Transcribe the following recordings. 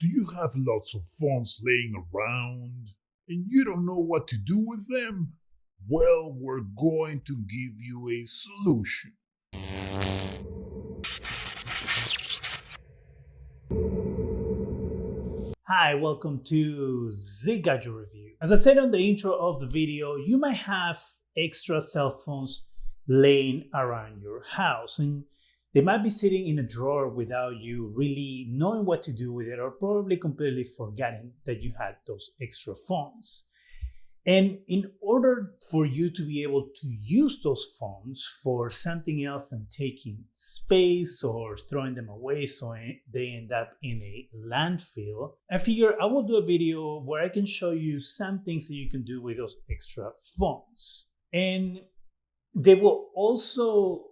Do you have lots of phones laying around and you don't know what to do with them? Well, we're going to give you a solution. Hi, welcome to ZGadgetReview. As I said on the intro of the video, you might have extra cell phones laying around your house and they might be sitting in a drawer without you really knowing what to do with it, or probably completely forgetting that you had those extra phones. And in order for you to be able to use those phones for something else than taking space or throwing them away so they end up in a landfill, I figure I will do a video where I can show you some things that you can do with those extra phones. And they will also,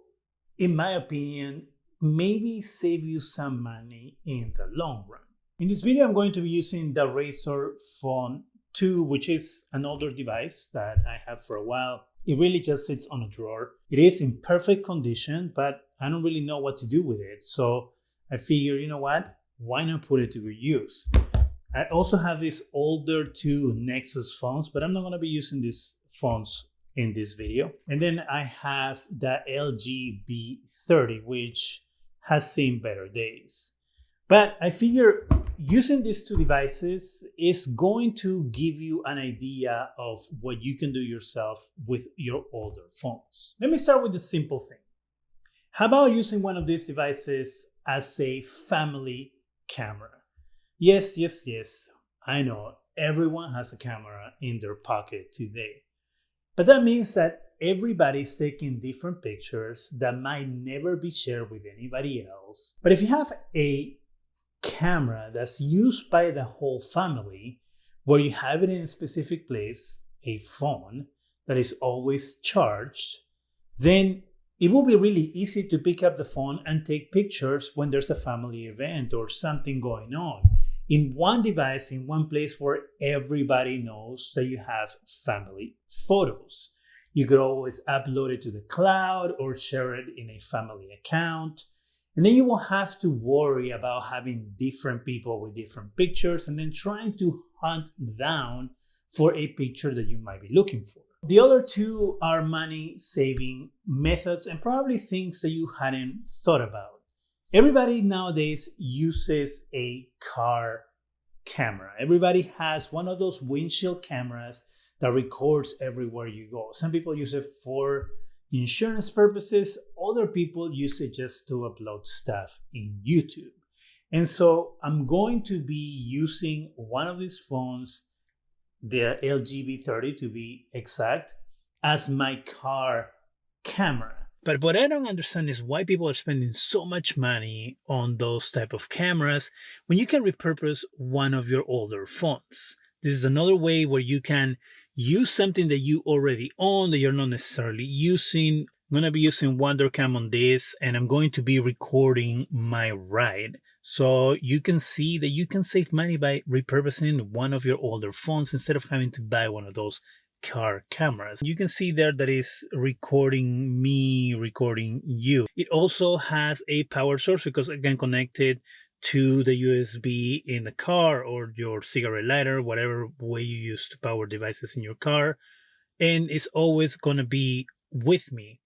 in my opinion, maybe save you some money in the long run. In this video, I'm going to be using the Razr Phone 2, which is an older device that I have for a while. It really just sits on a drawer. It is in perfect condition, but I don't really know what to do with it. So I figure, you know what? Why not put it to good use? I also have these older two Nexus phones, but I'm not going to be using these phones in this video. And then I have the LG B30, which has seen better days. But I figure using these two devices is going to give you an idea of what you can do yourself with your older phones. Let me start with the simple thing. How about using one of these devices as a family camera? Yes, I know everyone has a camera in their pocket today. But that means that everybody's taking different pictures that might never be shared with anybody else. But if you have a camera that's used by the whole family, where you have it in a specific place, a phone that is always charged, then it will be really easy to pick up the phone and take pictures when there's a family event or something going on in one device, in one place where everybody knows that you have family photos. You could always upload it to the cloud or share it in a family account. And then you won't have to worry about having different people with different pictures and then trying to hunt down for a picture that you might be looking for. The other two are money-saving methods and probably things that you hadn't thought about. Everybody nowadays uses a car camera. Everybody has one of those windshield cameras that records everywhere you go. Some people use it for insurance purposes. Other people use it just to upload stuff in YouTube. And so I'm going to be using one of these phones, the LG B30 to be exact, as my car camera. But what I don't understand is why people are spending so much money on those type of cameras when you can repurpose one of your older phones. This is another way where you can use something that you already own that you're not necessarily using. I'm going to be using WardenCam on this, and I'm going to be recording my ride. So you can see that you can save money by repurposing one of your older phones instead of having to buy one of those car cameras. You can see there that is recording me, recording you. It also has a power source because I can connect it to the USB in the car or your cigarette lighter, whatever way you use to power devices in your car. And it's always going to be with me.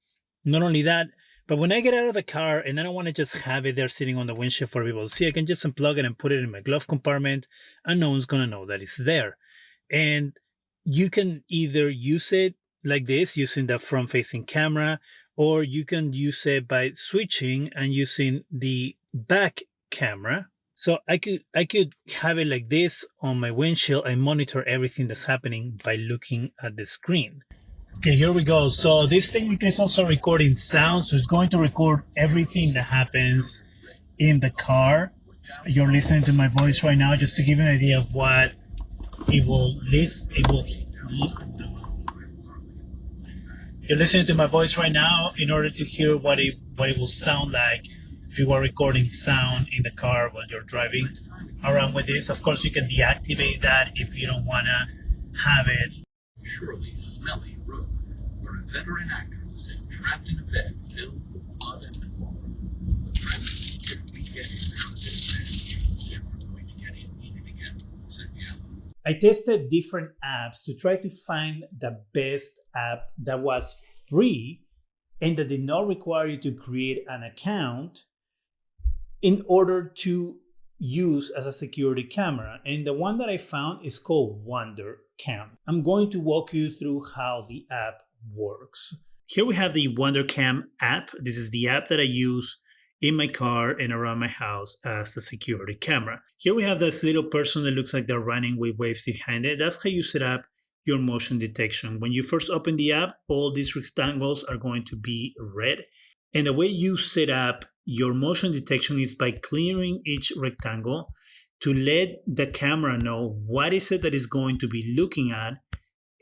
Not only that, but when I get out of the car and I don't want to just have it there sitting on the windshield for people to see, I can just unplug it and put it in my glove compartment and no one's going to know that it's there. And you can either use it like this, using the front-facing camera, or you can use it by switching and using the back camera. So I could have it like this on my windshield and monitor everything that's happening by looking at the screen. Okay, here we go. So this technically is also recording sound, so it's going to record everything that happens in the car. You're listening to my voice right now, just to give you an idea of what it will list. You're listening to my voice right now in order to hear what it will sound like if you were recording sound in the car while you're driving around with this. Of course, you can deactivate that if you don't want to have it. Surely smelly room where a veteran actor is trapped in a bed filled with blood and gore. If we get him out of this bed, we're going to get him I tested different apps to try to find the best app that was free and that did not require you to create an account in order to use as a security camera. And the one that I found is called WardenCam. I'm going to walk you through how the app works. Here we have the WardenCam app. This is the app that I use in my car and around my house as a security camera. Here we have this little person that looks like they're running with waves behind it. That's how you set up your motion detection. When you first open the app, all these rectangles are going to be red. And the way you set up your motion detection is by clearing each rectangle to let the camera know what is it that is going to be looking at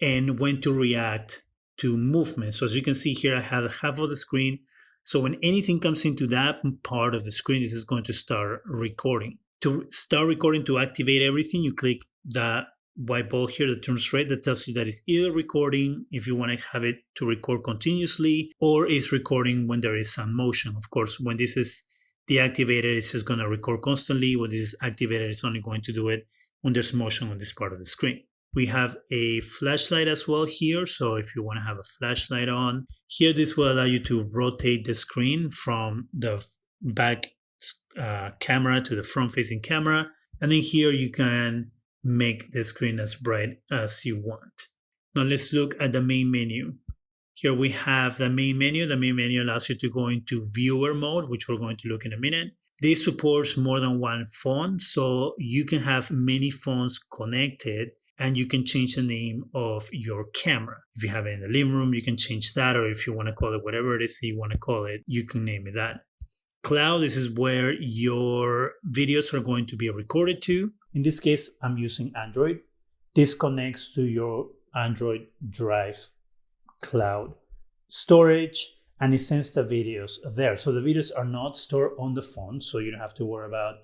and when to react to movement. So as you can see here, I have half of the screen. So when anything comes into that part of the screen, this is going to start recording. To start recording, to activate everything, you click the white ball here that turns red. That tells you that it's either recording if you want to have it to record continuously, or it's recording when there is some motion. Of course, when this is deactivated, it's just going to record constantly. When this is activated, it's only going to do it when there's motion on this part of the screen. We have a flashlight as well here. So if you want to have a flashlight on here, this will allow you to rotate the screen from the back camera to the front facing camera. And then here you can make the screen as bright as you want. Now let's look at the main menu. Here we have the main menu. The main menu allows you to go into viewer mode, which we're going to look in a minute. This supports more than one phone, so you can have many phones connected and you can change the name of your camera. If you have it in the living room, you can change that, or if you want to call it whatever it is that you want to call it, you can name it that. Cloud, this is where your videos are going to be recorded to. In this case, I'm using Android. This connects to your Android Drive cloud storage, and it sends the videos there. So the videos are not stored on the phone, so you don't have to worry about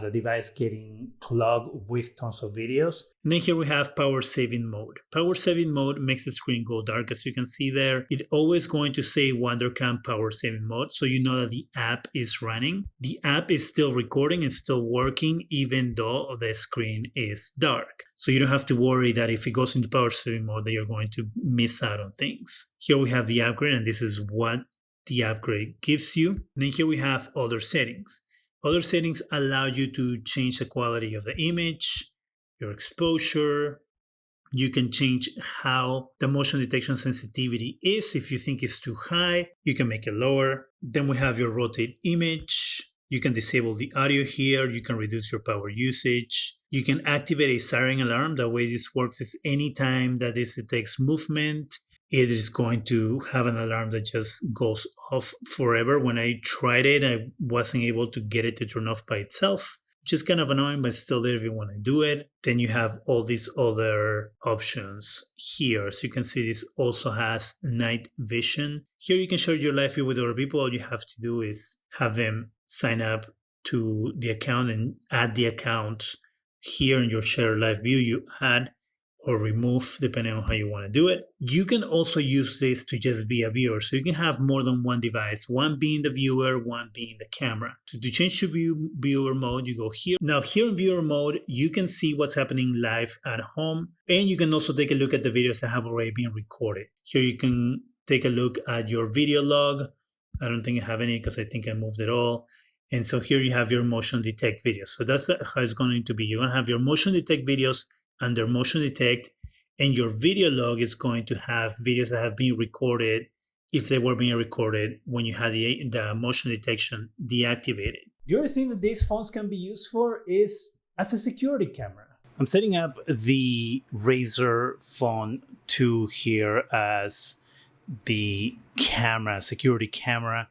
the device getting clogged with tons of videos. And then here we have power saving mode. Power saving mode makes the screen go dark. As you can see there, it's always going to say WardenCam power saving mode, so you know that the app is running. The app is still recording and still working even though the screen is dark. So you don't have to worry that if it goes into power saving mode that you're going to miss out on things. Here we have the upgrade, and this is what the upgrade gives you. And then here we have other settings. Other settings allow you to change the quality of the image, your exposure. You can change how the motion detection sensitivity is. If you think it's too high, you can make it lower. Then we have your rotate image. You can disable the audio here. You can reduce your power usage. You can activate a siren alarm. The way this works is anytime that this detects movement, it is going to have an alarm that just goes off forever. When I tried it, I wasn't able to get it to turn off by itself, which is kind of annoying, but still there if you want to do it. Then you have all these other options here. So you can see this also has night vision. Here you can share your live view with other people. All you have to do is have them sign up to the account and add the account here in your share live view. You add or remove depending on how you want to do it. You can also use this to just be a viewer. So you can have more than one device, one being the viewer, one being the camera. So to change to viewer mode, you go here. Now here in viewer mode, you can see what's happening live at home. And you can also take a look at the videos that have already been recorded. Here you can take a look at your video log. I don't think I have any because I think I moved it all. And so here you have your motion detect videos. So that's how it's going to be. You're going to have your motion detect videos under motion detect, and your video log is going to have videos that have been recorded if they were being recorded when you had the motion detection deactivated. The other thing that these phones can be used for is as a security camera. I'm setting up the Razer Phone 2 here as the camera, security camera.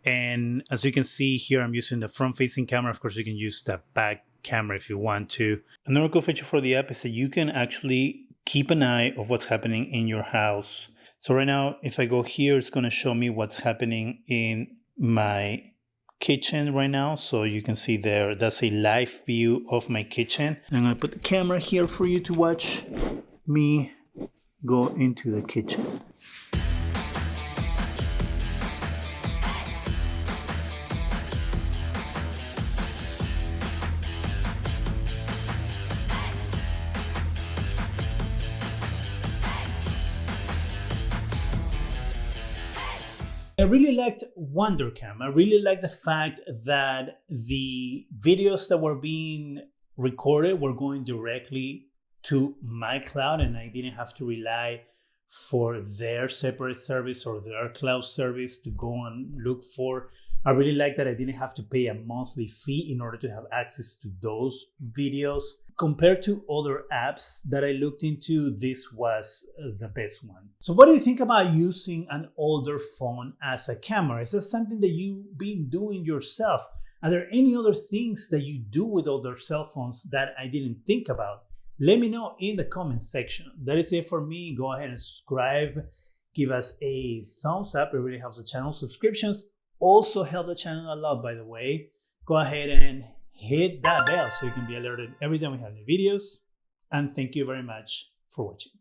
And as you can see here, I'm using the front-facing camera. Of course, you can use the back camera if you want to. Another cool feature for the app is that you can actually keep an eye of what's happening in your house. So right now, if I go here, it's going to show me what's happening in my kitchen right now. So you can see there, that's a live view of my kitchen. And I'm going to put the camera here for you to watch me go into the kitchen. I really liked WardenCam. I really liked the fact that the videos that were being recorded were going directly to my cloud, and I didn't have to rely for their separate service or their cloud service to go and look for. I really like that I didn't have to pay a monthly fee in order to have access to those videos. Compared to other apps that I looked into, this was the best one. So what do you think about using an older phone as a camera? Is that something that you've been doing yourself? Are there any other things that you do with older cell phones that I didn't think about? Let me know in the comment section. That is it for me. Go ahead and subscribe. Give us a thumbs up. It really helps the channel. Subscriptions also help the channel a lot, by the way. Go ahead and hit that bell so you can be alerted every time we have new videos. And thank you very much for watching.